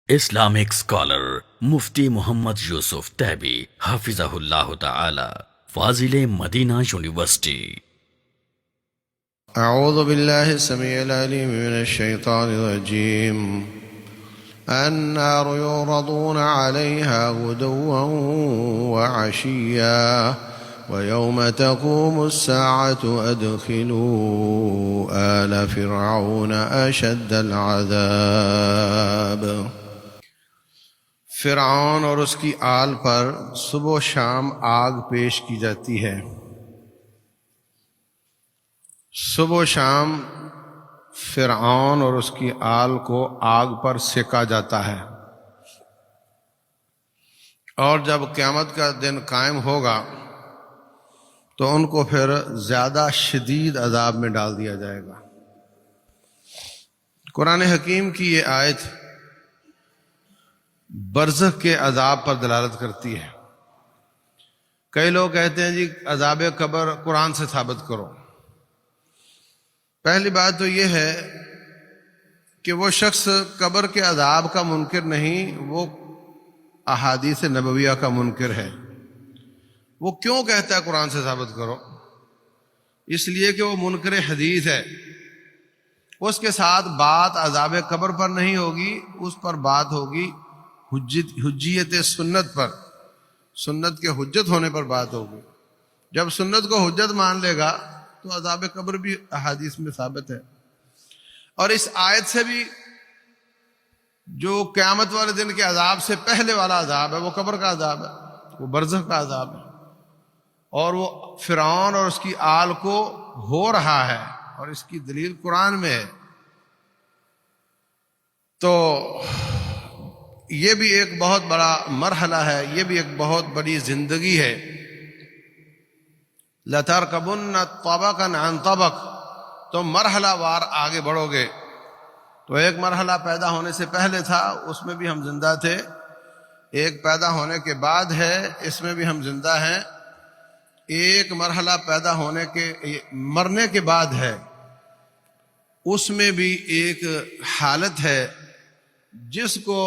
Islamic scholar Mufti Muhammad Yusuf Tabi Hafizahullah Ta'ala, Fazil Madina University. أعوذ بالله السميع العليم من الشيطان الرجيم. النار يعرضون عليها غدوا وعشيا ويوم تقوم الساعة أدخلوا آل فرعون أشد العذاب. فرعون اور اس کی آل پر صبح و شام آگ پیش کی جاتی ہے. صبح و شام فرعون اور اس کی آل کو آگ پر سینکا جاتا ہے، اور جب قیامت کا دن قائم ہوگا تو ان کو پھر زیادہ شدید عذاب میں ڈال دیا جائے گا. قرآن حکیم کی یہ آیت برزخ کے عذاب پر دلالت کرتی ہے. کئی لوگ کہتے ہیں جی عذاب قبر قرآن سے ثابت کرو. پہلی بات تو یہ ہے کہ وہ شخص قبر کے عذاب کا منکر نہیں، وہ احادیث نبویہ کا منکر ہے. وہ کیوں کہتا ہے قرآن سے ثابت کرو؟ اس لیے کہ وہ منکر حدیث ہے. اس کے ساتھ بات عذاب قبر پر نہیں ہوگی، اس پر بات ہوگی حجیت سنت پر، سنت کے حجت ہونے پر بات ہوگی. جب سنت کو حجت مان لے گا تو عذاب قبر بھی احادیث میں ثابت ہے. اور اس آیت سے بھی جو قیامت والے دن کے عذاب سے پہلے والا عذاب ہے وہ قبر کا عذاب ہے، وہ برزخ کا عذاب ہے، اور وہ فرعون اور اس کی آل کو ہو رہا ہے، اور اس کی دلیل قرآن میں ہے. تو یہ بھی ایک بہت بڑا مرحلہ ہے، یہ بھی ایک بہت بڑی زندگی ہے. لَتَرْكَبُنَّ طَبَقًا عَنْ طَبَقٍ، تم مرحلہ وار آگے بڑھو گے. تو ایک مرحلہ پیدا ہونے سے پہلے تھا، اس میں بھی ہم زندہ تھے. ایک پیدا ہونے کے بعد ہے، اس میں بھی ہم زندہ ہیں. ایک مرحلہ پیدا ہونے کے مرنے کے بعد ہے، اس میں بھی ایک حالت ہے جس کو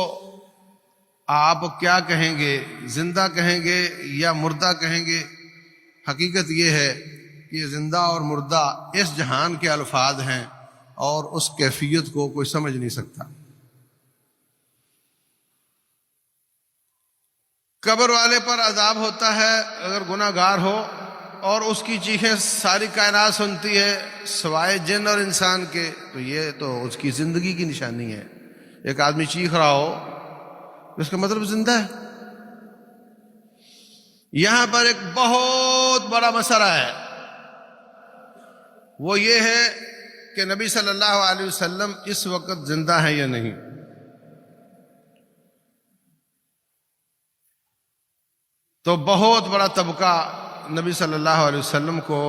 آپ کیا کہیں گے، زندہ کہیں گے یا مردہ کہیں گے. حقیقت یہ ہے کہ زندہ اور مردہ اس جہان کے الفاظ ہیں، اور اس کیفیت کو کوئی سمجھ نہیں سکتا. قبر والے پر عذاب ہوتا ہے اگر گناہ گار ہو، اور اس کی چیخیں ساری کائنات سنتی ہے سوائے جن اور انسان کے. تو یہ تو اس کی زندگی کی نشانی ہے. ایک آدمی چیخ رہا ہو اس کا مطلب زندہ ہے. یہاں پر ایک بہت بڑا مسئلہ ہے، وہ یہ ہے کہ نبی صلی اللہ علیہ وسلم اس وقت زندہ ہیں یا نہیں. تو بہت بڑا طبقہ نبی صلی اللہ علیہ وسلم کو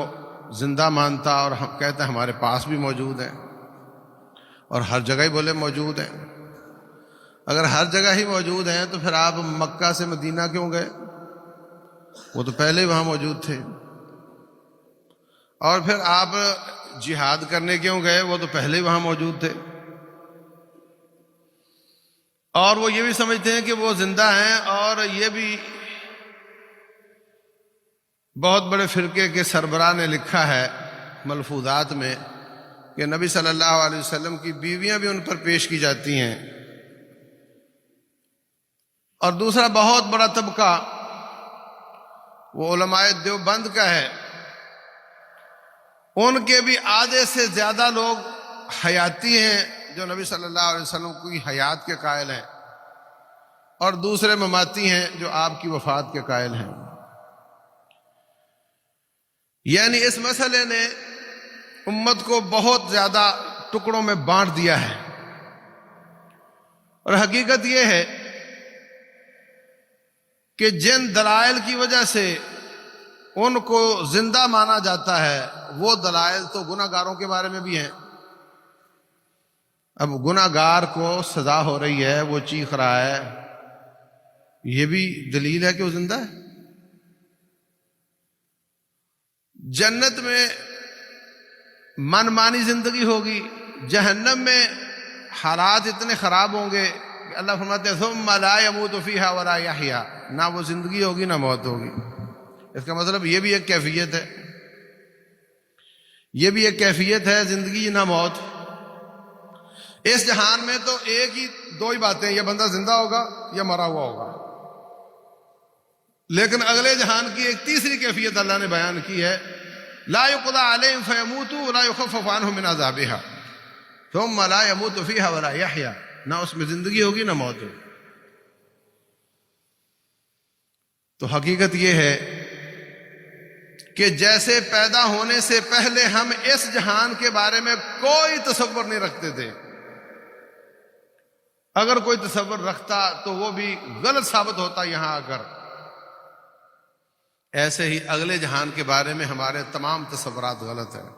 زندہ مانتا، اور ہم کہتے ہیں ہمارے پاس بھی موجود ہیں، اور ہر جگہ ہی بولے موجود ہیں. اگر ہر جگہ ہی موجود ہیں تو پھر آپ مکہ سے مدینہ کیوں گئے؟ وہ تو پہلے ہی وہاں موجود تھے. اور پھر آپ جہاد کرنے کیوں گئے؟ وہ تو پہلے ہی وہاں موجود تھے. اور وہ یہ بھی سمجھتے ہیں کہ وہ زندہ ہیں، اور یہ بھی بہت بڑے فرقے کے سربراہ نے لکھا ہے ملفوظات میں کہ نبی صلی اللہ علیہ وسلم کی بیویاں بھی ان پر پیش کی جاتی ہیں. اور دوسرا بہت بڑا طبقہ وہ علماء دیوبند کا ہے، ان کے بھی آدھے سے زیادہ لوگ حیاتی ہیں جو نبی صلی اللہ علیہ وسلم کی حیات کے قائل ہیں، اور دوسرے مماتی ہیں جو آپ کی وفات کے قائل ہیں. یعنی اس مسئلے نے امت کو بہت زیادہ ٹکڑوں میں بانٹ دیا ہے. اور حقیقت یہ ہے کہ جن دلائل کی وجہ سے ان کو زندہ مانا جاتا ہے وہ دلائل تو گناہ گاروں کے بارے میں بھی ہیں. اب گناہ گار کو سزا ہو رہی ہے، وہ چیخ رہا ہے، یہ بھی دلیل ہے کہ وہ زندہ ہے. جنت میں من مانی زندگی ہوگی، جہنم میں حالات اتنے خراب ہوں گے اللہ فرماتے ہیں ثم لا يموت فيها ولا يحيا، نہ وہ زندگی ہوگی نہ موت ہوگی۔ اس کا مطلب یہ بھی ایک کیفیت ہے، یہ بھی ایک کیفیت ہے، زندگی نہ موت۔ اس جہان میں تو ایک ہی دو ہی باتیں، یا بندہ زندہ ہوگا یا مرا ہوا ہوگا، لیکن اگلے جہان کی ایک تیسری کیفیت اللہ نے بیان کی ہے، لا يقضى عليهم فيموتوا ولا يخفف عنهم من عذابها ثم لا يموت فيها ولا يحيا، نہ اس میں زندگی ہوگی نہ موت ہوگی۔ تو حقیقت یہ ہے کہ جیسے پیدا ہونے سے پہلے ہم اس جہان کے بارے میں کوئی تصور نہیں رکھتے تھے، اگر کوئی تصور رکھتا تو وہ بھی غلط ثابت ہوتا یہاں آ کر، ایسے ہی اگلے جہان کے بارے میں ہمارے تمام تصورات غلط ہیں،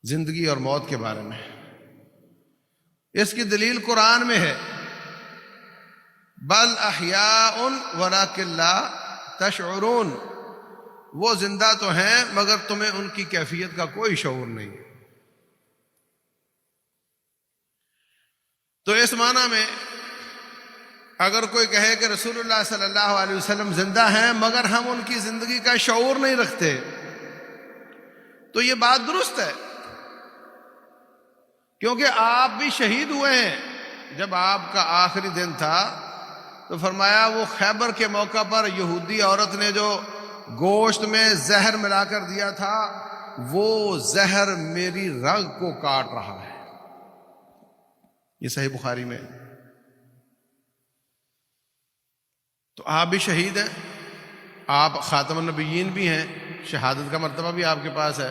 زندگی اور موت کے بارے میں۔ اس کی دلیل قرآن میں ہے، بل احیاء ولکن لا تشعرون، وہ زندہ تو ہیں مگر تمہیں ان کی کیفیت کا کوئی شعور نہیں۔ تو اس معنی میں اگر کوئی کہے کہ رسول اللہ صلی اللہ علیہ وسلم زندہ ہیں مگر ہم ان کی زندگی کا شعور نہیں رکھتے، تو یہ بات درست ہے، کیونکہ آپ بھی شہید ہوئے ہیں۔ جب آپ کا آخری دن تھا تو فرمایا وہ خیبر کے موقع پر یہودی عورت نے جو گوشت میں زہر ملا کر دیا تھا، وہ زہر میری رگ کو کاٹ رہا ہے، یہ صحیح بخاری میں۔ تو آپ بھی شہید ہیں، آپ خاتم النبیین بھی ہیں، شہادت کا مرتبہ بھی آپ کے پاس ہے،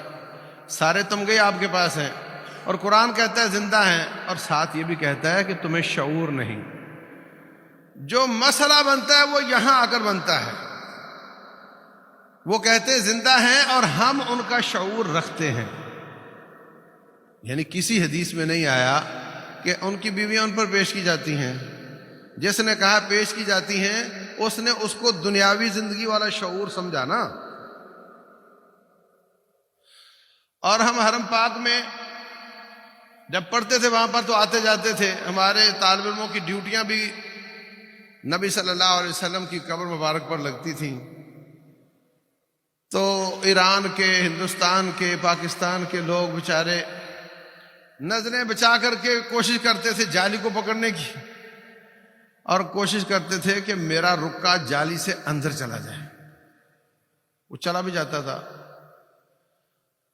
سارے تمغے آپ کے پاس ہیں، اور قرآن کہتا ہے زندہ ہیں، اور ساتھ یہ بھی کہتا ہے کہ تمہیں شعور نہیں۔ جو مسئلہ بنتا ہے وہ یہاں آ کر بنتا ہے، وہ کہتے ہیں زندہ ہیں اور ہم ان کا شعور رکھتے ہیں، یعنی کسی حدیث میں نہیں آیا کہ ان کی بیویاں ان پر پیش کی جاتی ہیں، جس نے کہا پیش کی جاتی ہیں اس نے اس کو دنیاوی زندگی والا شعور سمجھا نا۔ اور ہم حرم پاک میں جب پڑھتے تھے وہاں پر تو آتے جاتے تھے، ہمارے طالب علموں کی ڈیوٹیاں بھی نبی صلی اللہ علیہ وسلم کی قبر مبارک پر لگتی تھیں، تو ایران کے، ہندوستان کے، پاکستان کے لوگ بیچارے نظریں بچا کر کے کوشش کرتے تھے جالی کو پکڑنے کی، اور کوشش کرتے تھے کہ میرا رکا جالی سے اندر چلا جائے، وہ چلا بھی جاتا تھا،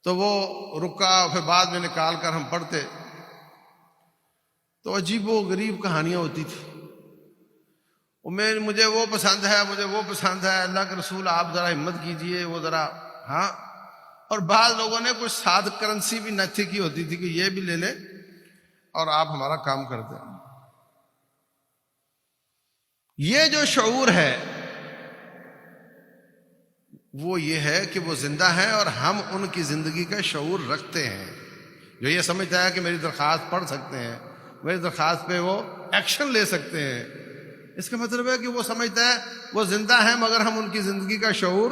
تو وہ رکا پھر بعد میں نکال کر ہم پڑھتے، تو عجیب و غریب کہانیاں ہوتی تھی۔ مجھے وہ پسند ہے، مجھے وہ پسند ہے، اللہ کے رسول آپ ذرا ہمت کیجئے، وہ ذرا ہاں۔ اور بعض لوگوں نے کچھ ساتھ کرنسی بھی نتھی کی ہوتی تھی کہ یہ بھی لے لیں اور آپ ہمارا کام کر دیں۔ یہ جو شعور ہے وہ یہ ہے کہ وہ زندہ ہیں اور ہم ان کی زندگی کا شعور رکھتے ہیں۔ جو یہ سمجھتا ہے کہ میری درخواست پڑھ سکتے ہیں، میری درخواست پہ وہ ایکشن لے سکتے ہیں، اس کا مطلب ہے کہ وہ سمجھتا ہے وہ زندہ ہیں مگر ہم ان کی زندگی کا شعور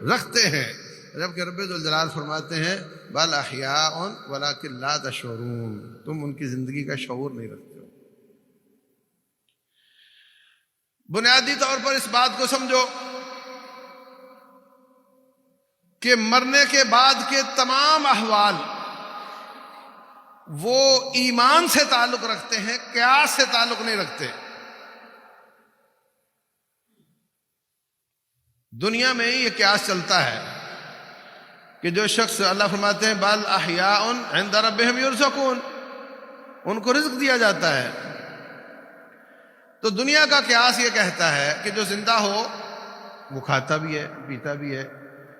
رکھتے ہیں، جبکہ رب ذوالجلال فرماتے ہیں بل احیاء ولکن لا تشعرون، تم ان کی زندگی کا شعور نہیں رکھتے ہو۔ بنیادی طور پر اس بات کو سمجھو کہ مرنے کے بعد کے تمام احوال وہ ایمان سے تعلق رکھتے ہیں، قیاس سے تعلق نہیں رکھتے۔ دنیا میں یہ قیاس چلتا ہے کہ جو شخص، اللہ فرماتے ہیں بل احیاء عند ربہم یرزقون، ان کو رزق دیا جاتا ہے، تو دنیا کا قیاس یہ کہتا ہے کہ جو زندہ ہو وہ کھاتا بھی ہے، پیتا بھی ہے،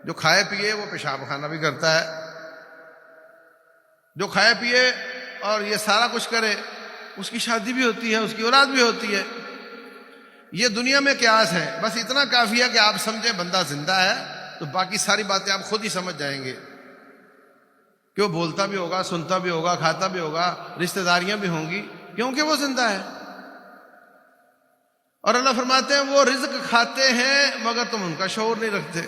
جو کھائے پیے وہ پیشاب خانہ بھی کرتا ہے، جو کھائے پیے اور یہ سارا کچھ کرے اس کی شادی بھی ہوتی ہے، اس کی اولاد بھی ہوتی ہے۔ یہ دنیا میں قیاس ہے، بس اتنا کافی ہے کہ آپ سمجھیں بندہ زندہ ہے تو باقی ساری باتیں آپ خود ہی سمجھ جائیں گے کہ وہ بولتا بھی ہوگا، سنتا بھی ہوگا، کھاتا بھی ہوگا، رشتہ داریاں بھی ہوں گی، کیونکہ وہ زندہ ہے۔ اور اللہ فرماتے ہیں وہ رزق کھاتے ہیں مگر تم ان کا شعور نہیں رکھتے۔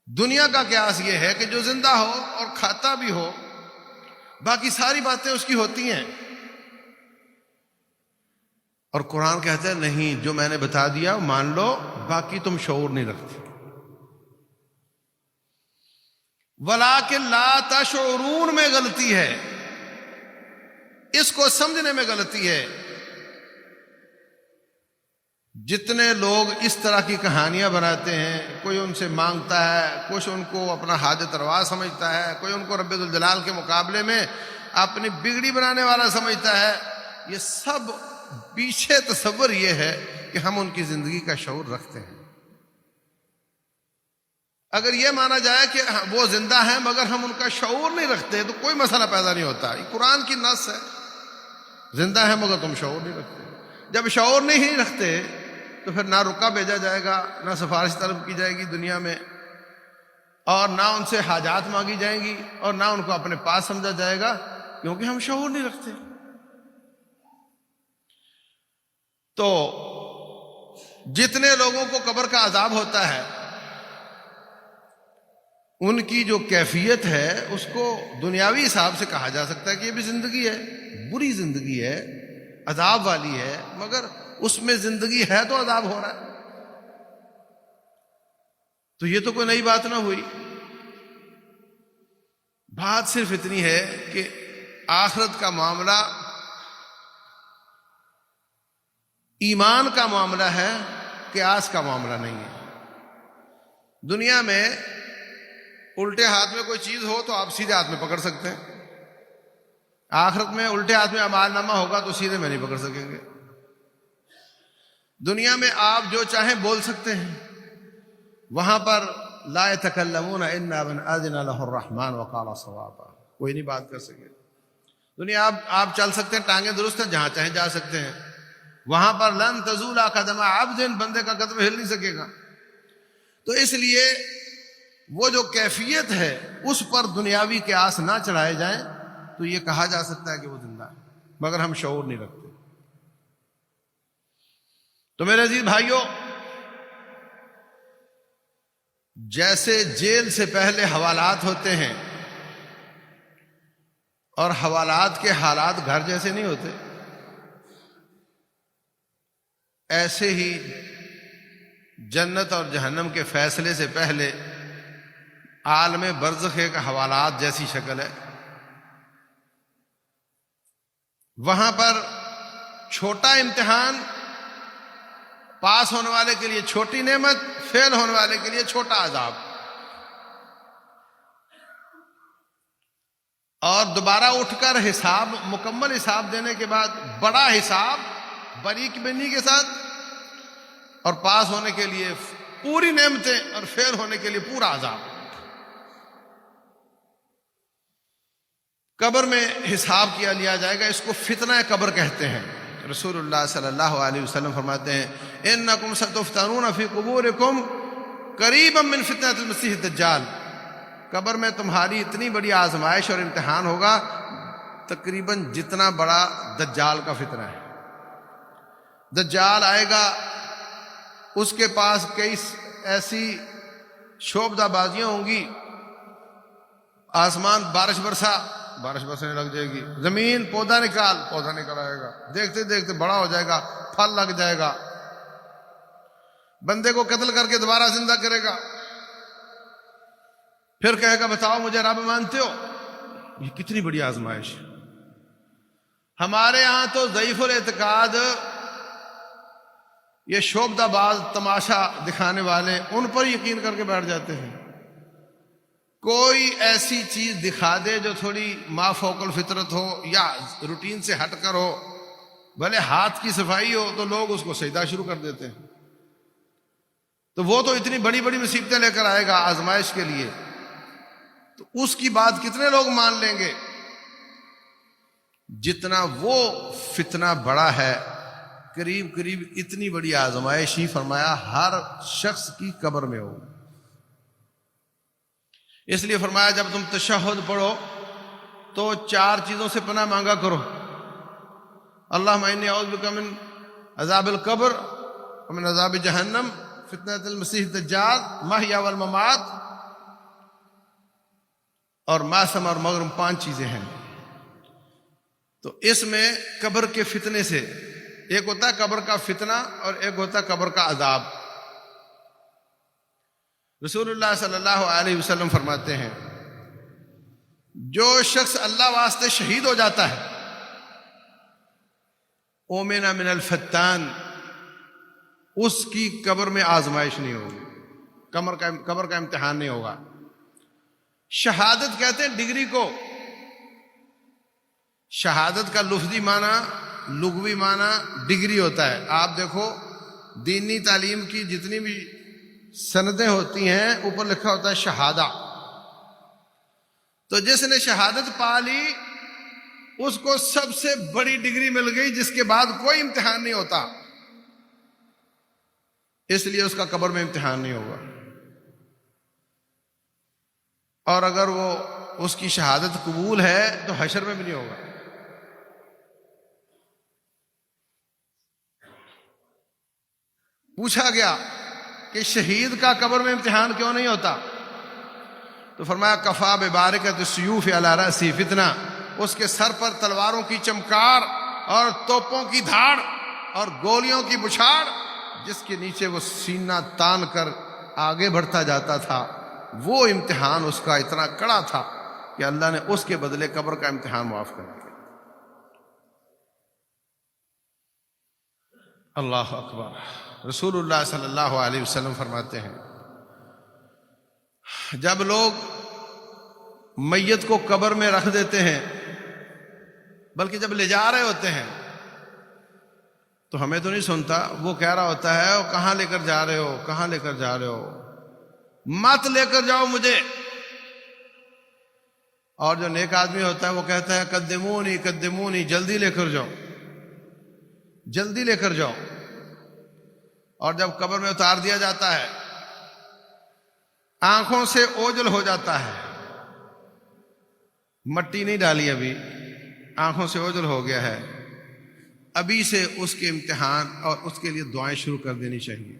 دنیا کا قیاس یہ ہے کہ جو زندہ ہو اور کھاتا بھی ہو، باقی ساری باتیں اس کی ہوتی ہیں، اور قرآن کہتا ہے نہیں، جو میں نے بتا دیا مان لو، باقی تم شعور نہیں رکھتے۔ وَلَٰكِن لَا تَشْعُرُونَ میں غلطی ہے، اس کو سمجھنے میں غلطی ہے۔ جتنے لوگ اس طرح کی کہانیاں بناتے ہیں، کوئی ان سے مانگتا ہے، کچھ ان کو اپنا حاجت روا سمجھتا ہے، کوئی ان کو رب الجلال کے مقابلے میں اپنی بگڑی بنانے والا سمجھتا ہے، یہ سب پیچھے تصور یہ ہے کہ ہم ان کی زندگی کا شعور رکھتے ہیں۔ اگر یہ مانا جائے کہ وہ زندہ ہیں مگر ہم ان کا شعور نہیں رکھتے تو کوئی مسئلہ پیدا نہیں ہوتا۔ یہ قرآن کی نص ہے، زندہ ہے مگر تم شعور نہیں رکھتے۔ جب شعور نہیں رکھتے تو پھر نہ رکا بھیجا جائے گا، نہ سفارش طلب کی جائے گی دنیا میں، اور نہ ان سے حاجات مانگی جائیں گی، اور نہ ان کو اپنے پاس سمجھا جائے گا، کیونکہ ہم شعور نہیں رکھتے۔ تو جتنے لوگوں کو قبر کا عذاب ہوتا ہے، ان کی جو کیفیت ہے اس کو دنیاوی حساب سے کہا جا سکتا ہے کہ یہ بھی زندگی ہے، بری زندگی ہے، عذاب والی ہے، مگر اس میں زندگی ہے تو عذاب ہو رہا ہے، تو یہ تو کوئی نئی بات نہ ہوئی۔ بات صرف اتنی ہے کہ آخرت کا معاملہ ایمان کا معاملہ ہے، قیاس کا معاملہ نہیں ہے۔ دنیا میں الٹے ہاتھ میں کوئی چیز ہو تو آپ سیدھے ہاتھ میں پکڑ سکتے ہیں، آخرت میں الٹے ہاتھ میں اعمال نامہ ہوگا تو سیدھے میں نہیں پکڑ سکیں گے۔ دنیا میں آپ جو چاہیں بول سکتے ہیں، وہاں پر لا يتکلمون الا من اذن له الرحمن وقال صوابا، کوئی نہیں بات کر سکے۔ دنیا آپ چل سکتے ہیں، ٹانگیں درست ہیں، جہاں چاہیں جا سکتے ہیں، وہاں پر لن تزول قدم عبد، بندے کا قدم ہل نہیں سکے گا۔ تو اس لیے وہ جو کیفیت ہے اس پر دنیاوی قیاس نہ چڑھائے جائیں تو یہ کہا جا سکتا ہے کہ وہ زندہ ہے، مگر ہم شعور نہیں رکھتے۔ تو میرے عزیز بھائیوں، جیسے جیل سے پہلے حوالات ہوتے ہیں اور حوالات کے حالات گھر جیسے نہیں ہوتے، ایسے ہی جنت اور جہنم کے فیصلے سے پہلے عالم برزخ کا حوالات جیسی شکل ہے۔ وہاں پر چھوٹا امتحان، پاس ہونے والے کے لیے چھوٹی نعمت، فیل ہونے والے کے لیے چھوٹا عذاب، اور دوبارہ اٹھ کر حساب، مکمل حساب دینے کے بعد بڑا حساب باریک بینی کے ساتھ، اور پاس ہونے کے لیے پوری نعمتیں اور فیل ہونے کے لیے پورا عذاب۔ قبر میں حساب کیا لیا جائے گا، اس کو فتنہ قبر کہتے ہیں۔ رسول اللہ صلی اللہ علیہ وسلم فرماتے ہیں انکم ستفتنون فی قبورکم قریبا من فتنۃ المسیح الدجال، قبر میں تمہاری اتنی بڑی آزمائش اور امتحان ہوگا تقریباً جتنا بڑا دجال کا فتنہ ہے۔ دجال آئے گا، اس کے پاس کئی ایسی شعبدہ بازیاں ہوں گی، آسمان بارش برسا، بارش برسنے لگ جائے گی، زمین پودا نکال، پودا نکل آئے گا، دیکھتے دیکھتے بڑا ہو جائے گا، پھل لگ جائے گا، بندے کو قتل کر کے دوبارہ زندہ کرے گا، پھر کہے گا بتاؤ مجھے رب مانتے ہو؟ یہ کتنی بڑی آزمائش ہے۔ ہمارے ہاں تو ضعیف الاعتقاد، یہ شعبدہ باز تماشا دکھانے والے، ان پر یقین کر کے بیٹھ جاتے ہیں۔ کوئی ایسی چیز دکھا دے جو تھوڑی ما فوق الفطرت ہو یا روٹین سے ہٹ کر ہو، بھلے ہاتھ کی صفائی ہو، تو لوگ اس کو سجدہ شروع کر دیتے ہیں۔ تو وہ تو اتنی بڑی بڑی مصیبتیں لے کر آئے گا آزمائش کے لیے، تو اس کی بات کتنے لوگ مان لیں گے؟ جتنا وہ فتنہ بڑا ہے، قریب قریب اتنی بڑی آزمائش ہی فرمایا ہر شخص کی قبر میں ہو۔ اس لیے فرمایا جب تم تشہد پڑھو تو 4 چیزوں سے پناہ مانگا کرو، اللہم انی اعوذ بک من عذاب القبر ومن عذاب جہنم فتنۃ المسیح الدجال محیا والممات، اور ماسم اور مغرم 5 چیزیں ہیں۔ تو اس میں قبر کے فتنے سے ایک ہوتا ہے قبر کا فتنہ اور ایک ہوتا ہے قبر کا عذاب۔ رسول اللہ صلی اللہ علیہ وسلم فرماتے ہیں جو شخص اللہ واسطے شہید ہو جاتا ہے اومن من الفتان، اس کی قبر میں آزمائش نہیں ہوگی، قبر کا امتحان نہیں ہوگا۔ شہادت کہتے ہیں ڈگری کو۔ شہادت کا لفظی معنی، لغوی معنی ڈگری ہوتا ہے۔ آپ دیکھو دینی تعلیم کی جتنی بھی سندیں ہوتی ہیں اوپر لکھا ہوتا ہے شہادہ۔ تو جس نے شہادت پا لی اس کو سب سے بڑی ڈگری مل گئی، جس کے بعد کوئی امتحان نہیں ہوتا، اس لیے اس کا قبر میں امتحان نہیں ہوگا۔ اور اگر وہ اس کی شہادت قبول ہے تو حشر میں بھی نہیں ہوگا۔ پوچھا گیا کہ شہید کا قبر میں امتحان کیوں نہیں ہوتا؟ تو فرمایا کفا ببارکۃ السیوف علی رأسی فتنہ، اس کے سر پر تلواروں کی چمکار اور توپوں کی دھاڑ اور گولیوں کی بچھاڑ، جس کے نیچے وہ سینہ تان کر آگے بڑھتا جاتا تھا، وہ امتحان اس کا اتنا کڑا تھا کہ اللہ نے اس کے بدلے قبر کا امتحان معاف کر دیا۔ اللہ اکبر۔ رسول اللہ صلی اللہ علیہ وسلم فرماتے ہیں جب لوگ میت کو قبر میں رکھ دیتے ہیں، بلکہ جب لے جا رہے ہوتے ہیں تو ہمیں تو نہیں سنتا، وہ کہہ رہا ہوتا ہے وہ کہاں لے کر جا رہے ہو، کہاں لے کر جا رہے ہو، مت لے کر جاؤ مجھے۔ اور جو نیک آدمی ہوتا ہے وہ کہتا ہے قدمونی قدمونی، جلدی لے کر جاؤ، جلدی لے کر جاؤ۔ اور جب قبر میں اتار دیا جاتا ہے آنکھوں سے اوجھل ہو جاتا ہے، مٹی نہیں ڈالی ابھی، آنکھوں سے اوجھل ہو گیا ہے، ابھی سے اس کے امتحان اور اس کے لیے دعائیں شروع کر دینی چاہیے۔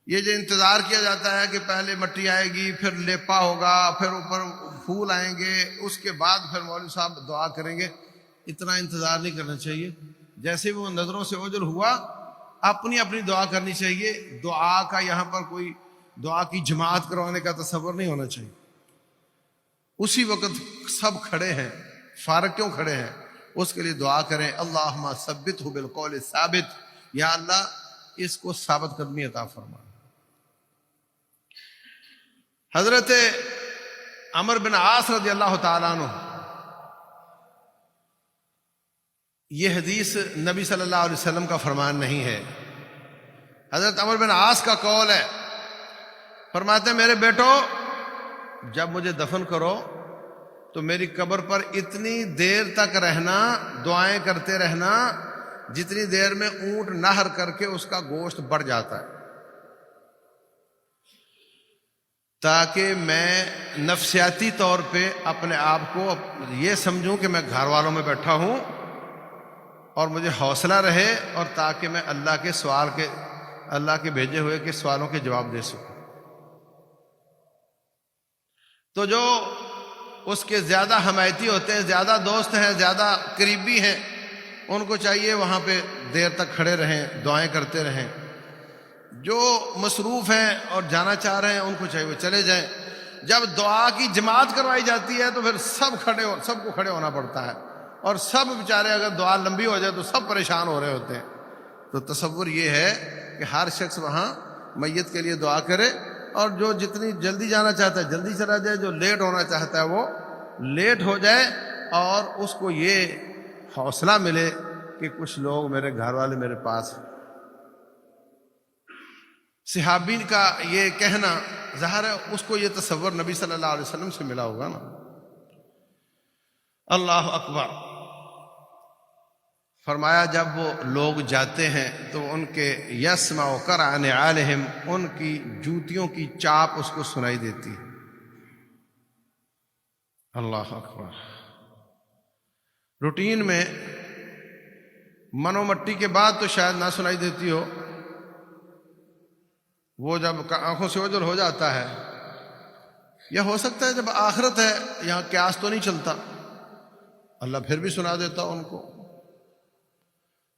یہ جو انتظار کیا جاتا ہے کہ پہلے مٹی آئے گی، پھر لیپا ہوگا، پھر اوپر پھول آئیں گے، اس کے بعد پھر مولوی صاحب دعا کریں گے، اتنا انتظار نہیں کرنا چاہیے۔ جیسے وہ نظروں سے اوجھل ہوا اپنی اپنی دعا کرنی چاہیے۔ دعا کا یہاں پر کوئی دعا کی جماعت کروانے کا تصور نہیں ہونا چاہیے۔ اسی وقت سب کھڑے ہیں، فارغ کیوں کھڑے ہیں؟ اس کے لیے دعا کریں اللہم ثبتہ بالقول الثابت، یا اللہ اس کو ثابت قدمی عطا فرما۔ حضرت عمرو بن عاص رضی اللہ تعالیٰ عنہ، یہ حدیث نبی صلی اللہ علیہ وسلم کا فرمان نہیں ہے، حضرت عمرو بن عاص کا قول ہے۔ فرماتے ہیں میرے بیٹو جب مجھے دفن کرو تو میری قبر پر اتنی دیر تک رہنا، دعائیں کرتے رہنا جتنی دیر میں اونٹ نہر کر کے اس کا گوشت بڑھ جاتا ہے، تاکہ میں نفسیاتی طور پہ اپنے آپ کو یہ سمجھوں کہ میں گھر والوں میں بیٹھا ہوں اور مجھے حوصلہ رہے، اور تاکہ میں اللہ کے بھیجے ہوئے کے سوالوں کے جواب دے سکوں۔ تو جو اس کے زیادہ حمایتی ہوتے ہیں، زیادہ دوست ہیں، زیادہ قریبی ہیں، ان کو چاہیے وہاں پہ دیر تک کھڑے رہیں، دعائیں کرتے رہیں۔ جو مصروف ہیں اور جانا چاہ رہے ہیں ان کو چاہیے وہ چلے جائیں۔ جب دعا کی جماعت کروائی جاتی ہے تو پھر سب کو کھڑے ہونا پڑتا ہے، اور سب بیچارے اگر دعا لمبی ہو جائے تو سب پریشان ہو رہے ہوتے ہیں۔ تو تصور یہ ہے کہ ہر شخص وہاں میت کے لیے دعا کرے، اور جو جتنی جلدی جانا چاہتا ہے جلدی چلا جائے، جو لیٹ ہونا چاہتا ہے وہ لیٹ ہو جائے، اور اس کو یہ حوصلہ ملے کہ کچھ لوگ میرے گھر والے میرے پاس ہیں۔ صحابین کا یہ کہنا ظاہر ہے اس کو یہ تصور نبی صلی اللہ علیہ وسلم سے ملا ہوگا نا۔ اللہ اکبر۔ فرمایا جب وہ لوگ جاتے ہیں تو ان کے یسمع قرع نعالہم، ان کی جوتیوں کی چاپ اس کو سنائی دیتی ہے۔ اللہ اکبر۔ روٹین میں منو مٹی کے بعد تو شاید نہ سنائی دیتی ہو، وہ جب آنکھوں سے اوجھل ہو جاتا ہے، یا ہو سکتا ہے جب آخرت ہے یہاں قیاس تو نہیں چلتا، اللہ پھر بھی سنا دیتا ان کو۔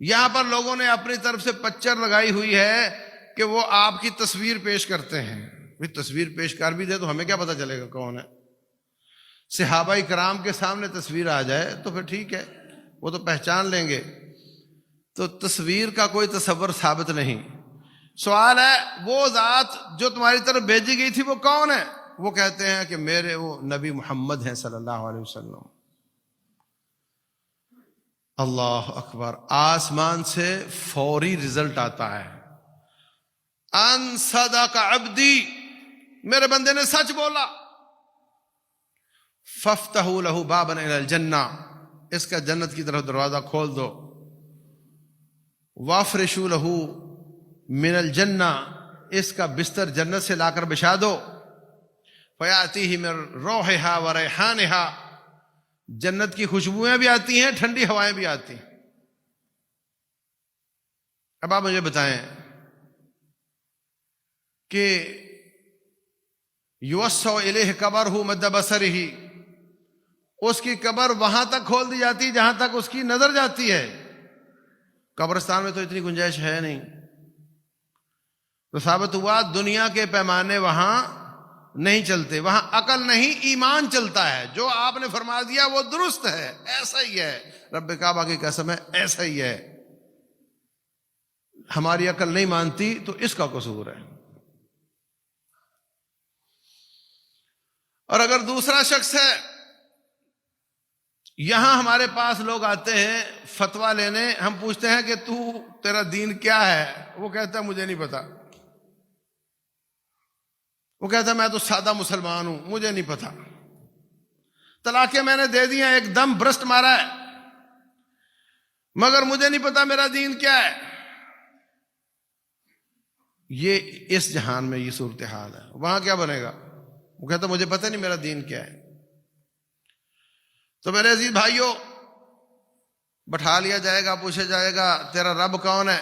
یہاں پر لوگوں نے اپنی طرف سے پچر لگائی ہوئی ہے کہ وہ آپ کی تصویر پیش کرتے ہیں. بھی تصویر پیش کر بھی دے تو ہمیں کیا پتا چلے گا کون ہے؟ صحابہ کرام کے سامنے تصویر آ جائے تو پھر ٹھیک ہے، وہ تو پہچان لیں گے. تو تصویر کا کوئی تصور ثابت نہیں. سوال ہے وہ ذات جو تمہاری طرف بھیجی گئی تھی وہ کون ہے؟ وہ کہتے ہیں کہ میرے وہ نبی محمد ہیں صلی اللہ علیہ وسلم. اللہ اکبر. آسمان سے فوری رزلٹ آتا ہے، ان صدق عبدی، میرے بندے نے سچ بولا. فافتحوا له بابا الى الجنہ، اس کا جنت کی طرف دروازہ کھول دو. وافرشوا له من الجنہ، اس کا بستر جنت سے لا کر بچھا دو. فیاتیہ من روحها وریحانها، جنت کی خوشبوئیں بھی آتی ہیں، ٹھنڈی ہوائیں بھی آتی ہیں. اب آپ مجھے بتائیں کہ یوسع الیہ قبرہ مد بصرہ، اس کی قبر وہاں تک کھول دی جاتی جہاں تک اس کی نظر جاتی ہے. قبرستان میں تو اتنی گنجائش ہے نہیں. تو ثابت ہوا دنیا کے پیمانے وہاں نہیں چلتے، وہاں عقل نہیں ایمان چلتا ہے. جو آپ نے فرما دیا وہ درست ہے، ایسا ہی ہے. رب کعبہ کی قسم ہے ایسا ہی ہے. ہماری عقل نہیں مانتی تو اس کا قصور ہے. اور اگر دوسرا شخص ہے، یہاں ہمارے پاس لوگ آتے ہیں فتویٰ لینے، ہم پوچھتے ہیں کہ تیرا دین کیا ہے؟ وہ کہتا ہے مجھے نہیں پتا. وہ کہتا ہے میں تو سادہ مسلمان ہوں، مجھے نہیں پتا. طلاقیں میں نے دے دی ہیں، ایک دم برسٹ مارا ہے، مگر مجھے نہیں پتا میرا دین کیا ہے. یہ اس جہان میں یہ صورتحال ہے. وہاں کیا بنے گا؟ وہ کہتا ہے مجھے پتہ نہیں میرا دین کیا ہے. تو میرے عزیز بھائیوں، بٹھا لیا جائے گا، پوچھا جائے گا تیرا رب کون ہے؟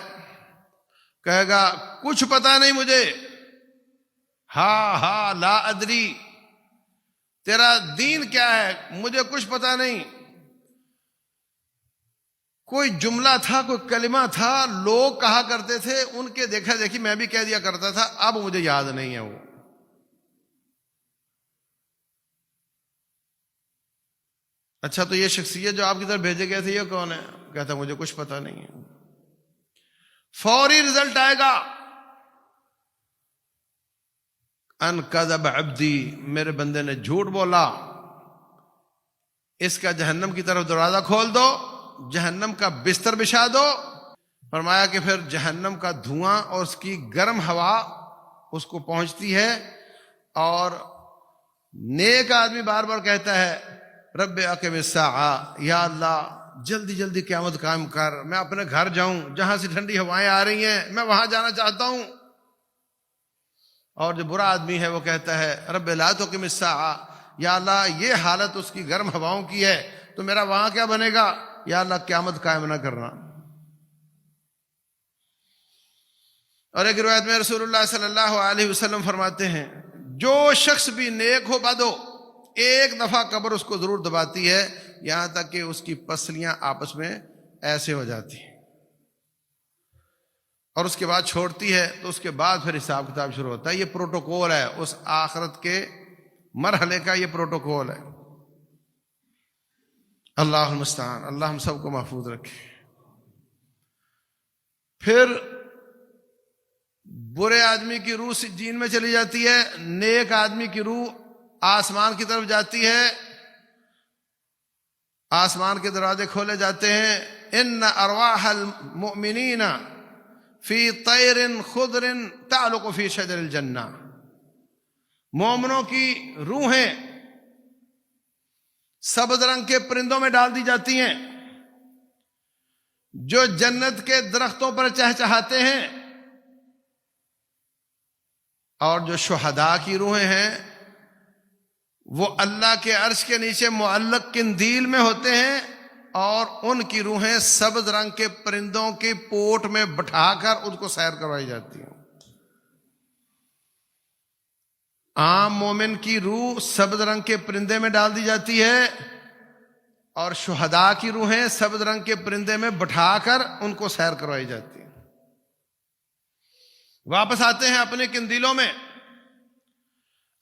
کہے گا کچھ پتا نہیں مجھے، ہاں لا ادری. تیرا دین کیا ہے؟ مجھے کچھ پتا نہیں. کوئی جملہ تھا، کوئی کلمہ تھا، لوگ کہا کرتے تھے، ان کے دیکھا دیکھی میں بھی کہہ دیا کرتا تھا، اب مجھے یاد نہیں ہے وہ. اچھا تو یہ شخصیت جو آپ کی طرف بھیجے گئے تھے یہ کون ہے؟ کہتا مجھے کچھ پتا نہیں ہے. فوری رزلٹ آئے گا. ان کذب عبدی، میرے بندے نے جھوٹ بولا. اس کا جہنم کی طرف دروازہ کھول دو، جہنم کا بستر بچھا دو. فرمایا کہ پھر جہنم کا دھواں اور اس کی گرم ہوا اس کو پہنچتی ہے، اور نیک آدمی بار بار کہتا ہے رب اقم الساعہ، یا اللہ جلدی جلدی قیامت قائم کر، میں اپنے گھر جاؤں، جہاں سے ٹھنڈی ہوائیں آ رہی ہیں میں وہاں جانا چاہتا ہوں. اور جو برا آدمی ہے وہ کہتا ہے رب لا تقم الساعہ، یا اللہ یہ حالت اس کی گرم ہواؤں کی ہے تو میرا وہاں کیا بنے گا؟ یا اللہ قیامت قائم نہ کرنا. اور ایک روایت میں رسول اللہ صلی اللہ علیہ وسلم فرماتے ہیں جو شخص بھی نیک ہو بد ہو، ایک دفعہ قبر اس کو ضرور دباتی ہے، یہاں تک کہ اس کی پسلیاں آپس میں ایسے ہو جاتی ہیں، اور اس کے بعد چھوڑتی ہے. تو اس کے بعد پھر حساب کتاب شروع ہوتا ہے. یہ پروٹوکول ہے اس آخرت کے مرحلے کا، یہ پروٹوکول ہے. اللہ المستعان. اللہ ہم سب کو محفوظ رکھے. پھر برے آدمی کی روح سجین میں چلی جاتی ہے، نیک آدمی کی روح آسمان کی طرف جاتی ہے. آسمان کے دروازے کھولے جاتے ہیں. ان ارواح المؤمنین فی طیر خضر تعلق فی شجر الجنہ، مومنوں کی روحیں سبز رنگ کے پرندوں میں ڈال دی جاتی ہیں جو جنت کے درختوں پر چہچہاتے ہیں. اور جو شہداء کی روحیں ہیں وہ اللہ کے عرش کے نیچے معلق قندیل میں ہوتے ہیں، اور ان کی روحیں سبز رنگ کے پرندوں کی پوٹ میں بٹھا کر ان کو سیر کروائی جاتی ہیں. عام مومن کی روح سبز رنگ کے پرندے میں ڈال دی جاتی ہے، اور شہداء کی روحیں سبز رنگ کے پرندے میں بٹھا کر ان کو سیر کروائی جاتی ہیں. واپس آتے ہیں اپنے قندیلوں میں.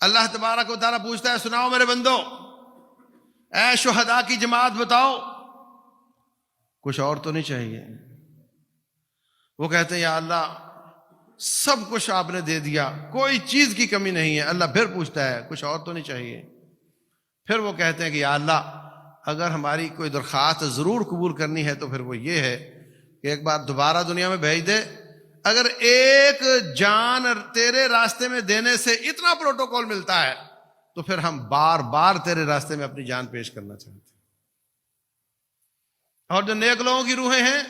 اللہ تبارک و تعالیٰ پوچھتا ہے سناؤ میرے بندو، اے شہداء کی جماعت بتاؤ کچھ اور تو نہیں چاہیے؟ وہ کہتے ہیں یا اللہ سب کچھ آپ نے دے دیا، کوئی چیز کی کمی نہیں ہے. اللہ پھر پوچھتا ہے کچھ اور تو نہیں چاہیے؟ پھر وہ کہتے ہیں کہ یا اللہ اگر ہماری کوئی درخواست ضرور قبول کرنی ہے تو پھر وہ یہ ہے کہ ایک بار دوبارہ دنیا میں بھیج دے. اگر ایک جان تیرے راستے میں دینے سے اتنا پروٹوکول ملتا ہے تو پھر ہم بار بار تیرے راستے میں اپنی جان پیش کرنا چاہتے ہیں. اور جو نیک لوگوں کی روحیں ہیں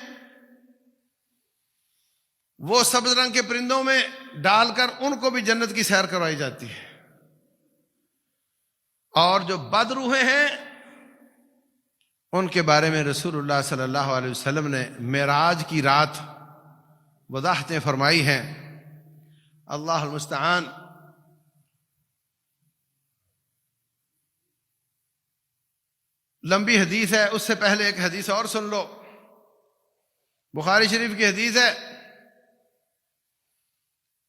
وہ سبز رنگ کے پرندوں میں ڈال کر ان کو بھی جنت کی سیر کروائی جاتی ہے. اور جو بد روحیں ہیں ان کے بارے میں رسول اللہ صلی اللہ علیہ وسلم نے معراج کی رات وضاحتیں فرمائی ہیں. اللہ المستعان. لمبی حدیث ہے، اس سے پہلے ایک حدیث اور سن لو. بخاری شریف کی حدیث ہے،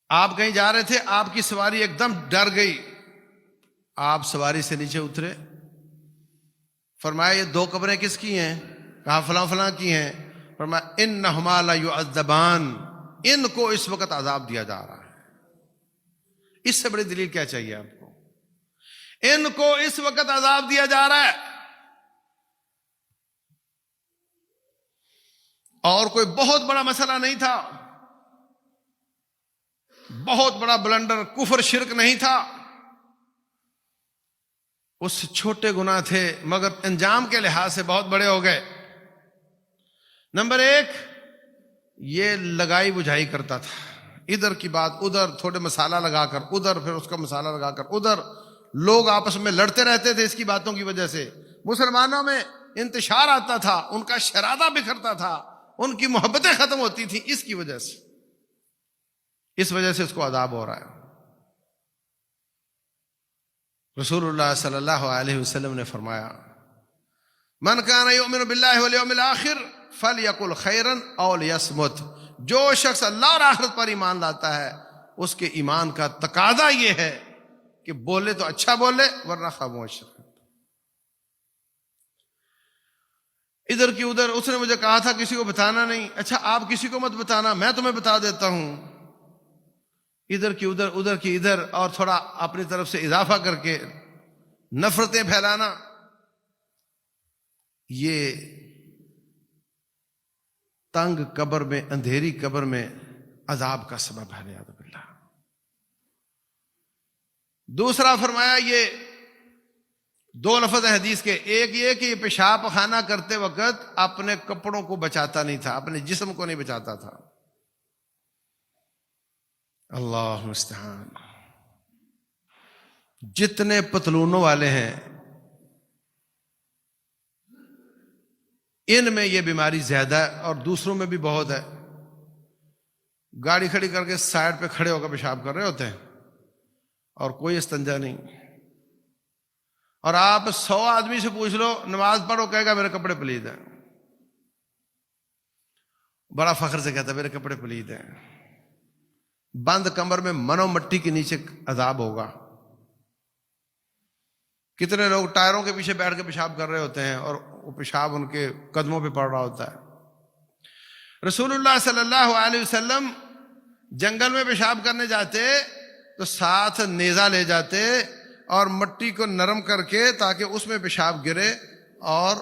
آپ کہیں جا رہے تھے، آپ کی سواری ایک دم ڈر گئی، آپ سواری سے نیچے اترے، فرمایا یہ دو قبریں کس کی ہیں؟ کہا فلاں فلاں کی ہیں. فرمایا انہما لیعذبان، ان کو اس وقت عذاب دیا جا رہا ہے. اس سے بڑی دلیل کیا چاہیے آپ کو؟ ان کو اس وقت عذاب دیا جا رہا ہے. اور کوئی بہت بڑا مسئلہ نہیں تھا، بہت بڑا بلنڈر کفر شرک نہیں تھا، اس چھوٹے گناہ تھے مگر انجام کے لحاظ سے بہت بڑے ہو گئے. نمبر ایک، یہ لگائی بجھائی کرتا تھا، ادھر کی بات ادھر، تھوڑے مسالہ لگا کر ادھر، پھر اس کا مسالہ لگا کر ادھر. لوگ آپس میں لڑتے رہتے تھے اس کی باتوں کی وجہ سے. مسلمانوں میں انتشار آتا تھا، ان کا شرادہ بکھرتا تھا، ان کی محبتیں ختم ہوتی تھیں اس کی وجہ سے. اس وجہ سے اس کو عذاب ہو رہا ہے. رسول اللہ صلی اللہ علیہ وسلم نے فرمایا من کان یؤمن باللہ والیوم الآخر فلیقل خیرا او لیصمت. جو شخص اللہ اور آخرت پر ایمان لاتا ہے اس کے ایمان کا تقاضا یہ ہے کہ بولے تو اچھا بولے ورنہ خاموش رہے. ادھر کی ادھر اس نے مجھے کہا تھا کسی کو بتانا نہیں. اچھا آپ کسی کو مت بتانا، میں تمہیں بتا دیتا ہوں. ادھر کی ادھر، ادھر کی ادھر، اور تھوڑا اپنی طرف سے اضافہ کر کے نفرتیں پھیلانا، یہ تنگ قبر میں، اندھیری قبر میں عذاب کا سبب ہے نعوذ باللہ. دوسرا فرمایا، یہ دو لفظ ہیں حدیث کے. ایک یہ کہ یہ پیشاب خانہ کرتے وقت اپنے کپڑوں کو بچاتا نہیں تھا، اپنے جسم کو نہیں بچاتا تھا. اللہ مستعان. جتنے پتلونوں والے ہیں ان میں یہ بیماری زیادہ ہے، اور دوسروں میں بھی بہت ہے. گاڑی کھڑی کر کے سائڈ پہ کھڑے ہو کر پیشاب کر رہے ہوتے ہیں اور کوئی استنجا نہیں. اور آپ 100 آدمی سے پوچھ لو نماز پڑھو، کہے گا میرے کپڑے پلید ہیں. بڑا فخر سے کہتا ہے میرے کپڑے پلید ہیں. بند کمر میں منو مٹی کے نیچے عذاب ہوگا. کتنے لوگ ٹائروں کے پیچھے بیٹھ کے پیشاب کر رہے ہوتے ہیں اور وہ پیشاب ان کے قدموں پہ پڑ رہا ہوتا ہے. رسول اللہ صلی اللہ علیہ وسلم جنگل میں پیشاب کرنے جاتے تو ساتھ نیزہ لے جاتے اور مٹی کو نرم کر کے تاکہ اس میں پیشاب گرے اور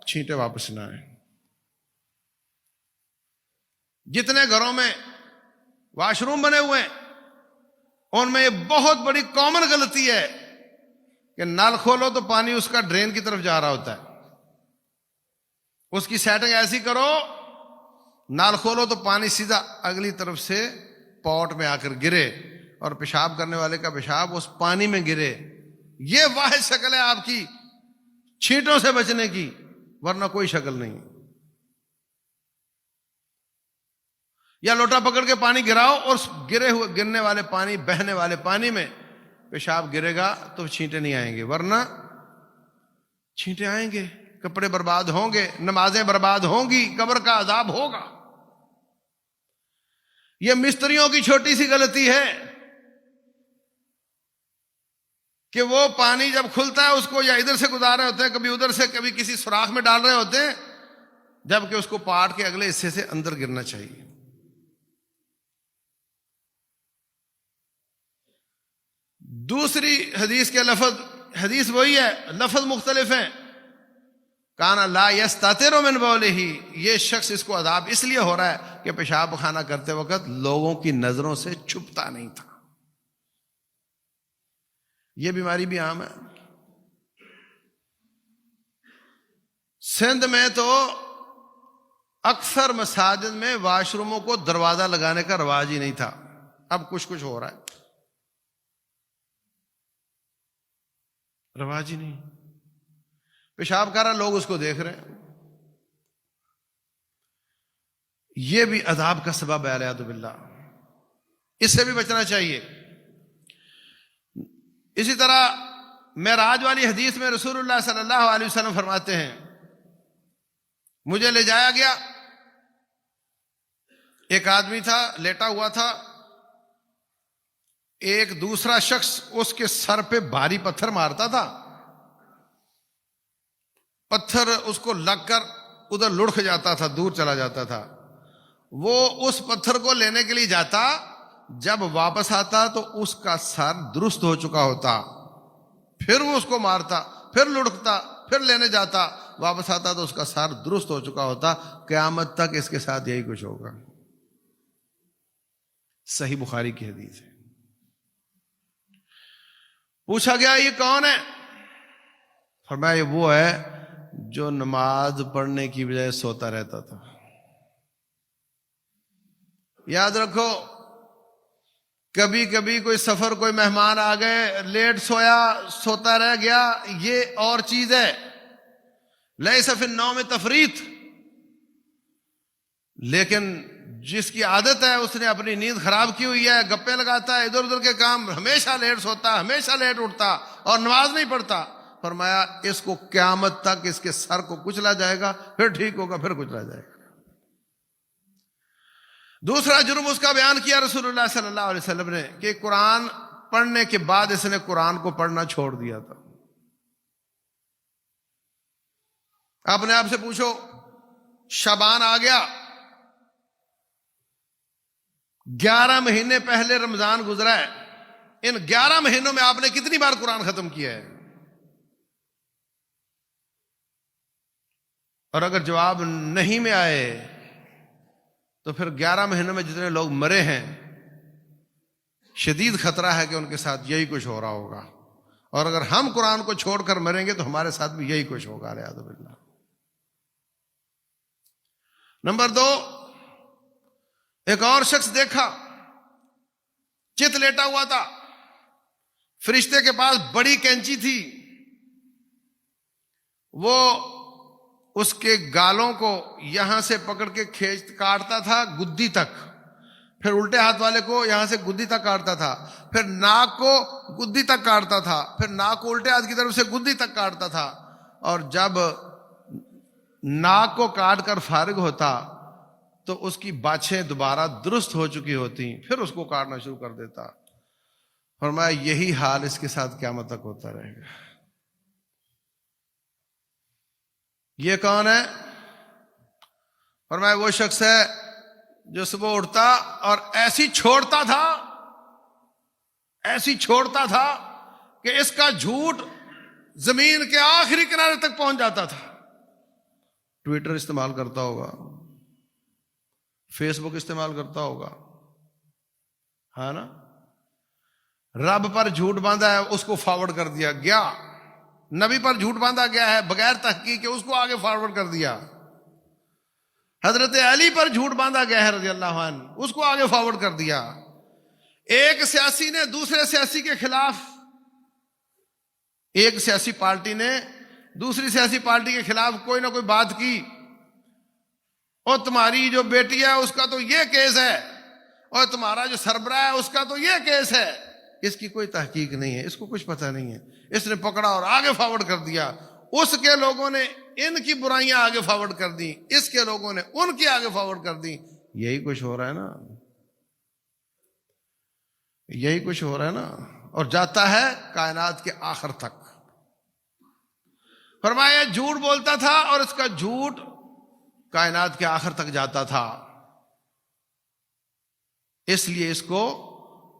چھینٹے واپس نہ آئیں. جتنے گھروں میں واش روم بنے ہوئے ہیں ان میں یہ بہت بڑی کامن غلطی ہے کہ نل کھولو تو پانی اس کا ڈرین کی طرف جا رہا ہوتا ہے. اس کی سیٹنگ ایسی کرو، نل کھولو تو پانی سیدھا اگلی طرف سے پاٹ میں آ کر گرے اور پیشاب کرنے والے کا پیشاب اس پانی میں گرے. یہ واحد شکل ہے آپ کی چھینٹوں سے بچنے کی، ورنہ کوئی شکل نہیں. یا لوٹا پکڑ کے پانی گراؤ اور گرنے والے پانی، بہنے والے پانی میں پیشاب گرے گا تو چھینٹے نہیں آئیں گے، ورنہ چھینٹے آئیں گے. کپڑے برباد ہوں گے، نمازیں برباد ہوں گی، قبر کا عذاب ہوگا۔ یہ مستریوں کی چھوٹی سی غلطی ہے کہ وہ پانی جب کھلتا ہے اس کو یا ادھر سے گزار رہے ہوتے ہیں، کبھی ادھر سے، کبھی کسی سوراخ میں ڈال رہے ہوتے ہیں، جبکہ اس کو پاٹ کے اگلے حصے سے اندر گرنا چاہیے۔ دوسری حدیث کے لفظ، حدیث وہی ہے، لفظ مختلف ہیں۔ کانا لا یستتر من بولہ، یہ شخص، اس کو عذاب اس لیے ہو رہا ہے کہ پیشاب خانہ کرتے وقت لوگوں کی نظروں سے چھپتا نہیں تھا۔ یہ بیماری بھی عام ہے۔ سندھ میں تو اکثر مساجد میں واش روموں کو دروازہ لگانے کا رواج ہی نہیں تھا، اب کچھ ہو رہا ہے، رواج ہی نہیں۔ پیشاب کر رہا، لوگ اس کو دیکھ رہے ہیں۔ یہ بھی عذاب کا سبب ہے، والعیاذ باللہ، اس سے بھی بچنا چاہیے۔ اسی طرح معراج والی حدیث میں رسول اللہ صلی اللہ علیہ وسلم فرماتے ہیں، مجھے لے جایا گیا، ایک آدمی تھا لیٹا ہوا تھا، ایک دوسرا شخص اس کے سر پہ بھاری پتھر مارتا تھا، پتھر اس کو لگ کر ادھر لڑک جاتا تھا، دور چلا جاتا تھا۔ وہ اس پتھر کو لینے کے لیے جاتا، جب واپس آتا تو اس کا سر درست ہو چکا ہوتا، پھر وہ اس کو مارتا، پھر لڑکتا، پھر لینے جاتا، واپس آتا تو اس کا سر درست ہو چکا ہوتا۔ قیامت تک اس کے ساتھ یہی کچھ ہوگا۔ صحیح بخاری کی حدیث ہے۔ پوچھا گیا یہ کون ہے؟ فرمایا یہ وہ ہے جو نماز پڑھنے کی بجائے سوتا رہتا تھا۔ یاد رکھو، کبھی کبھی کوئی سفر، کوئی مہمان آ گئے، لیٹ سویا، سوتا رہ گیا، یہ اور چیز ہے۔ لیس فی النوم تفریط، لیکن جس کی عادت ہے، اس نے اپنی نیند خراب کی ہوئی ہے، گپے لگاتا ہے، ادھر ادھر کے کام، ہمیشہ لیٹ سوتا، ہمیشہ لیٹ اٹھتا اور نماز نہیں پڑھتا، فرمایا اس کو قیامت تک اس کے سر کو کچلا جائے گا، پھر ٹھیک ہوگا، پھر کچلا جائے گا۔ دوسرا جرم اس کا بیان کیا رسول اللہ صلی اللہ علیہ وسلم نے کہ قرآن پڑھنے کے بعد اس نے قرآن کو پڑھنا چھوڑ دیا تھا۔ اپنے آپ سے پوچھو، شعبان آ گیا، 11 مہینے پہلے رمضان گزرا ہے، ان 11 مہینوں میں آپ نے کتنی بار قرآن ختم کیا ہے؟ اور اگر جواب نہیں میں آئے تو پھر 11 مہینوں میں جتنے لوگ مرے ہیں، شدید خطرہ ہے کہ ان کے ساتھ یہی کچھ ہو رہا ہوگا، اور اگر ہم قرآن کو چھوڑ کر مریں گے تو ہمارے ساتھ بھی یہی کچھ ہوگا، والعیاذ باللہ۔ نمبر 2، ایک اور شخص دیکھا، چت لیٹا ہوا تھا، فرشتے کے پاس بڑی کینچی تھی، وہ اس کے گالوں کو یہاں سے پکڑ کے کاٹتا تھا گدی تک، پھر الٹے ہاتھ والے کو یہاں سے گدی تک کاٹتا تھا، پھر ناک کو گدی تک کاٹتا تھا، پھر ناک کو الٹے ہاتھ کی طرف سے گدی تک کاٹتا تھا، اور جب ناک کو کاٹ کر فارغ ہوتا تو اس کی باچھیں دوبارہ درست ہو چکی ہوتی، پھر اس کو کاٹنا شروع کر دیتا۔ فرمایا یہی حال اس کے ساتھ قیامت تک ہوتا رہے گا۔ یہ کون ہے؟ فرمایا وہ شخص ہے جو صبح اٹھتا اور ایسی چھوڑتا تھا کہ اس کا جھوٹ زمین کے آخری کنارے تک پہنچ جاتا تھا۔ ٹویٹر استعمال کرتا ہوگا، فیس بک استعمال کرتا ہوگا، ہے نا؟ رب پر جھوٹ باندھا ہے، اس کو فارورڈ کر دیا گیا۔ نبی پر جھوٹ باندھا گیا ہے بغیر تحقیق کے، اس کو آگے فارورڈ کر دیا۔ حضرت علی پر جھوٹ باندھا گیا ہے رضی اللہ عنہ، اس کو آگے فارورڈ کر دیا۔ ایک سیاسی نے دوسرے سیاسی کے خلاف، ایک سیاسی پارٹی نے دوسری سیاسی پارٹی کے خلاف کوئی نہ کوئی بات کی، اور تمہاری جو بیٹی ہے اس کا تو یہ کیس ہے، اور تمہارا جو سربراہ ہے اس کا تو یہ کیس ہے۔ اس کی کوئی تحقیق نہیں ہے، اس کو کچھ پتہ نہیں ہے، اس نے پکڑا اور آگے فارورڈ کر دیا۔ اس کے لوگوں نے ان کی برائیاں آگے فارورڈ کر دی، اس کے لوگوں نے ان کی آگے فارورڈ کر دی. یہی کچھ ہو رہا ہے نا، یہی کچھ ہو رہا ہے نا، اور جاتا ہے کائنات کے آخر تک. فرمایا جھوٹ بولتا تھا اور اس کا جھوٹ کائنات کے آخر تک جاتا تھا. اس لیے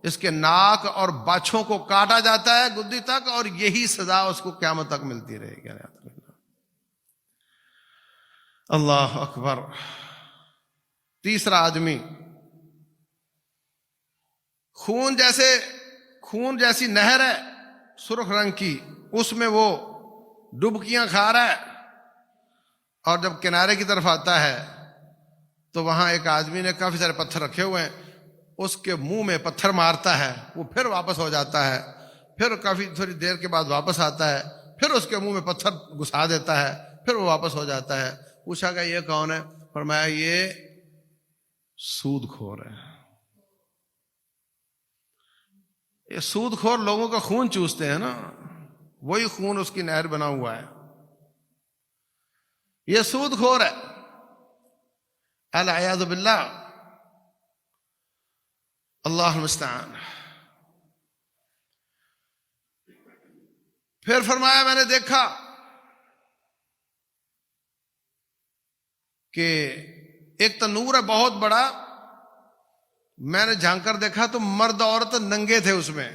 اس کے ناک اور باچھوں کو کاٹا جاتا ہے گدی تک، اور یہی سزا اس کو قیامت تک ملتی رہے گی. اللہ اکبر. تیسرا آدمی خون جیسی نہر ہے سرخ رنگ کی، اس میں وہ ڈبکیاں کھا رہا ہے، اور جب کنارے کی طرف آتا ہے تو وہاں ایک آدمی نے کافی سارے پتھر رکھے ہوئے ہیں، اس کے منہ میں پتھر مارتا ہے، وہ پھر واپس ہو جاتا ہے، پھر کافی تھوڑی دیر کے بعد واپس آتا ہے، پھر اس کے منہ میں پتھر گھسا دیتا ہے، پھر وہ واپس ہو جاتا ہے. پوچھا کہ یہ کون ہے؟ فرمایا یہ سود خور ہے. یہ سود خور لوگوں کا خون چوستے ہیں نا، وہی خون اس کی نہر بنا ہوا ہے. یہ سود خور ہے، العیاذ باللہ. اللہ المستعان. پھر فرمایا میں نے دیکھا کہ ایک تنور ہے بہت بڑا، میں نے جھانک کر دیکھا تو مرد عورت ننگے تھے اس میں،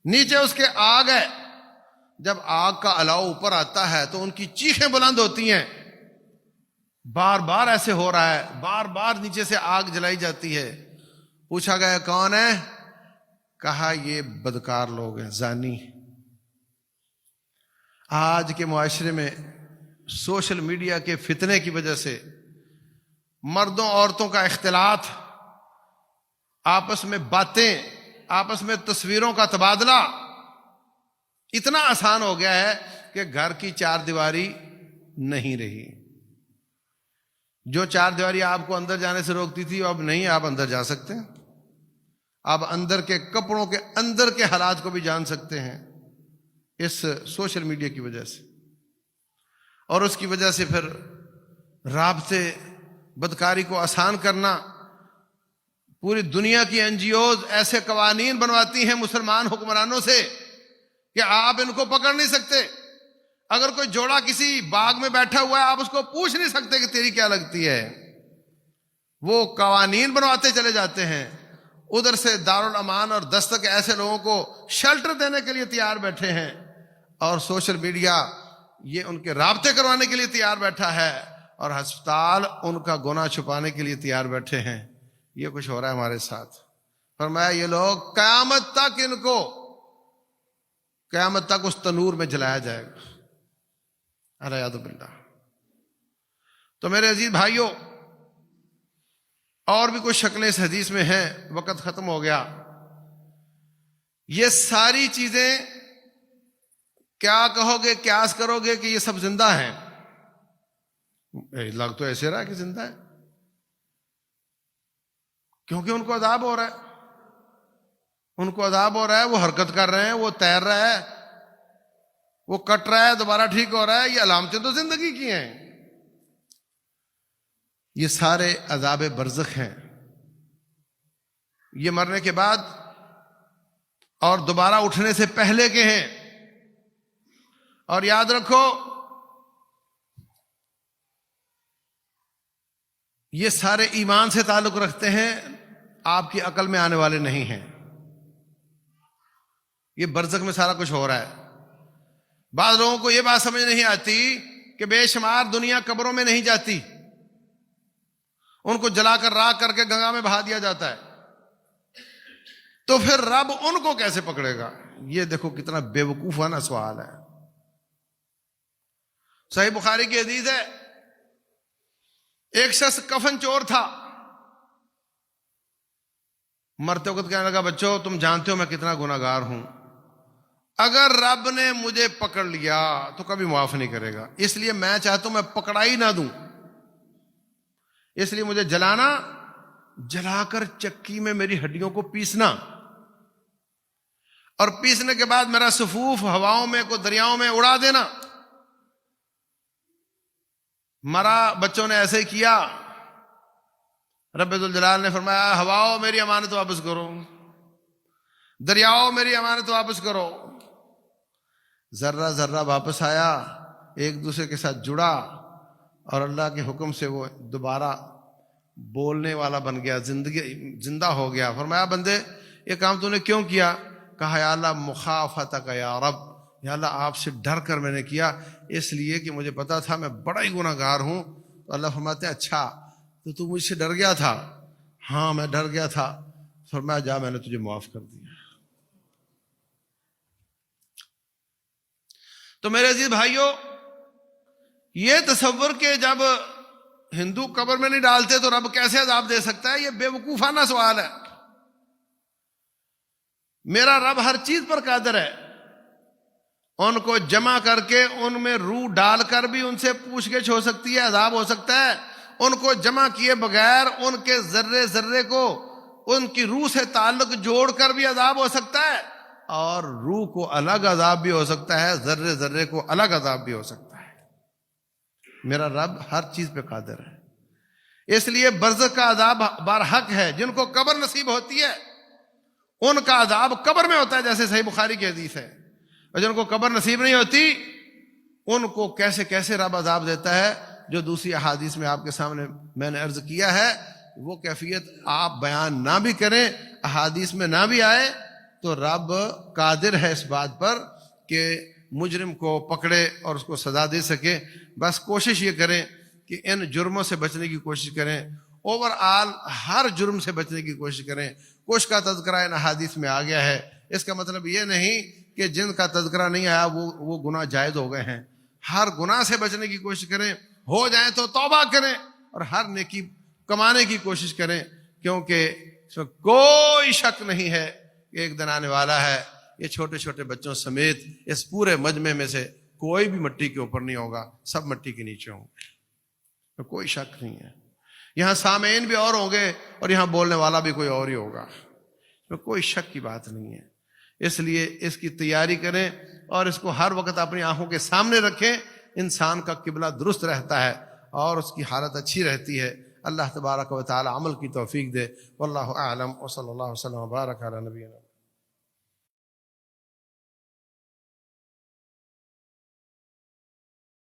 نیچے اس کے آگ ہے. جب آگ کا الاؤ اوپر آتا ہے تو ان کی چیخیں بلند ہوتی ہیں، بار بار ایسے ہو رہا ہے، بار بار نیچے سے آگ جلائی جاتی ہے. پوچھا گیا کون ہے؟ کہا یہ بدکار لوگ ہیں، زانی. آج کے معاشرے میں سوشل میڈیا کے فتنے کی وجہ سے مردوں عورتوں کا اختلاط، آپس میں باتیں، آپس میں تصویروں کا تبادلہ اتنا آسان ہو گیا ہے کہ گھر کی چار دیواری نہیں رہی. جو چار دیواری آپ کو اندر جانے سے روکتی تھی اب نہیں، آپ اندر جا سکتے ہیں. آپ اندر کے کپڑوں کے اندر کے حالات کو بھی جان سکتے ہیں اس سوشل میڈیا کی وجہ سے. اور اس کی وجہ سے پھر رابطے، بدکاری کو آسان کرنا. پوری دنیا کی این جی اوز ایسے قوانین بنواتی ہیں مسلمان حکمرانوں سے کہ آپ ان کو پکڑ نہیں سکتے. اگر کوئی جوڑا کسی باغ میں بیٹھا ہوا ہے آپ اس کو پوچھ نہیں سکتے کہ تیری کیا لگتی ہے. وہ قوانین بنواتے چلے جاتے ہیں. ادھر سے دارالامان اور دستک ایسے لوگوں کو شیلٹر دینے کے لیے تیار بیٹھے ہیں، اور سوشل میڈیا یہ ان کے رابطے کروانے کے لیے تیار بیٹھا ہے، اور ہسپتال ان کا گناہ چھپانے کے لیے تیار بیٹھے ہیں. یہ کچھ ہو رہا ہے ہمارے ساتھ. فرمایا یہ لوگ قیامت تک ان کو قیامت تک اس تنور میں جلایا جائے گا. العیاذ باللہ. تو میرے عزیز بھائیوں، اور بھی کچھ شکلیں اس حدیث میں ہیں، وقت ختم ہو گیا. یہ ساری چیزیں کیا کہو گے، قیاس کرو گے کہ یہ سب زندہ ہیں؟ لگ تو ایسے رہا کہ زندہ ہے، کیونکہ ان کو عذاب ہو رہا ہے. ان کو عذاب ہو رہا ہے، وہ حرکت کر رہے ہیں، وہ تیر رہا ہے، وہ کٹ رہا ہے، دوبارہ ٹھیک ہو رہا ہے. یہ علامتیں تو زندگی کی ہیں. یہ سارے عذاب برزخ ہیں. یہ مرنے کے بعد اور دوبارہ اٹھنے سے پہلے کے ہیں. اور یاد رکھو یہ سارے ایمان سے تعلق رکھتے ہیں، آپ کی عقل میں آنے والے نہیں ہیں. یہ برزخ میں سارا کچھ ہو رہا ہے. بعض لوگوں کو یہ بات سمجھ نہیں آتی کہ بے شمار دنیا قبروں میں نہیں جاتی، ان کو جلا کر راکھ کر کے گنگا میں بہا دیا جاتا ہے، تو پھر رب ان کو کیسے پکڑے گا؟ یہ دیکھو کتنا بے وقوفانہ سوال ہے. صحیح بخاری کی حدیث ہے، ایک شخص کفن چور تھا. مرتے وقت کہنے لگا بچوں تم جانتے ہو میں کتنا گناہ گار ہوں، اگر رب نے مجھے پکڑ لیا تو کبھی معاف نہیں کرے گا، اس لیے میں چاہتا ہوں میں پکڑائی نہ دوں، اس لیے مجھے جلانا، جلا کر چکی میں میری ہڈیوں کو پیسنا، اور پیسنے کے بعد میرا سفوف ہواؤں میں کو دریاؤں میں اڑا دینا، مرا بچوں نے ایسے ہی کیا، رب ذوالجلال نے فرمایا ہواؤ میری امانت واپس کرو، دریاؤ میری امانت واپس کرو۔ ذرہ ذرہ واپس آیا، ایک دوسرے کے ساتھ جڑا، اور اللہ کے حکم سے وہ دوبارہ بولنے والا بن گیا، زندہ ہو گیا۔ فرمایا بندے یہ کام تو نے کیوں کیا؟ کہا یا اللہ مخافتک یا رب، یا اللہ آپ سے ڈر کر میں نے کیا، اس لیے کہ مجھے پتا تھا میں بڑا ہی گناہ گار ہوں۔ تو اللہ فرماتے ہیں اچھا تو مجھ سے ڈر گیا تھا؟ ہاں میں ڈر گیا تھا۔ فرمایا جا میں نے تجھے معاف کر دیا۔ تو میرے عزیز بھائیوں، یہ تصور کہ جب ہندو قبر میں نہیں ڈالتے تو رب کیسے عذاب دے سکتا ہے، یہ بے وقوفانہ سوال ہے۔ میرا رب ہر چیز پر قادر ہے، ان کو جمع کر کے ان میں روح ڈال کر بھی ان سے پوچھ گچھ ہو سکتی ہے، عذاب ہو سکتا ہے۔ ان کو جمع کیے بغیر ان کے ذرے ذرے کو ان کی روح سے تعلق جوڑ کر بھی عذاب ہو سکتا ہے، اور روح کو الگ عذاب بھی ہو سکتا ہے، ذرے ذرے کو الگ عذاب بھی ہو سکتا ہے۔ میرا رب ہر چیز پہ قادر ہے۔ اس لیے برزخ کا عذاب برحق ہے۔ جن کو قبر نصیب ہوتی ہے ان کا عذاب قبر میں ہوتا ہے، جیسے صحیح بخاری کی حدیث ہے۔ اور جن کو قبر نصیب نہیں ہوتی ان کو کیسے کیسے رب عذاب دیتا ہے، جو دوسری احادیث میں آپ کے سامنے میں نے عرض کیا ہے۔ وہ کیفیت آپ بیان نہ بھی کریں، احادیث میں نہ بھی آئے، تو رب قادر ہے اس بات پر کہ مجرم کو پکڑے اور اس کو سزا دے سکے۔ بس کوشش یہ کریں کہ ان جرموں سے بچنے کی کوشش کریں، اوور آل ہر جرم سے بچنے کی کوشش کریں۔ کچھ کا تذکرہ ان احادیث میں آ گیا ہے، اس کا مطلب یہ نہیں کہ جن کا تذکرہ نہیں آیا وہ گناہ جائز ہو گئے ہیں۔ ہر گناہ سے بچنے کی کوشش کریں، ہو جائیں تو توبہ کریں، اور ہر نیکی کمانے کی کوشش کریں، کیونکہ اس میں کوئی شک نہیں ہے کہ ایک دن آنے والا ہے، یہ چھوٹے چھوٹے بچوں سمیت اس پورے مجمع میں سے کوئی بھی مٹی کے اوپر نہیں ہوگا، سب مٹی کے نیچے ہوں گے، کوئی شک نہیں ہے۔ یہاں سامعین بھی اور ہوں گے اور یہاں بولنے والا بھی کوئی اور ہی ہوگا، کوئی شک کی بات نہیں ہے۔ اس لیے اس کی تیاری کریں اور اس کو ہر وقت اپنی آنکھوں کے سامنے رکھیں۔ انسان کا قبلہ درست رہتا ہے اور اس کی حالت اچھی رہتی ہے۔ اللہ تبارک و تعالی عمل کی توفیق دے۔ واللہ اعلم، وصلی اللہ وسلم وبارک علی نبینا۔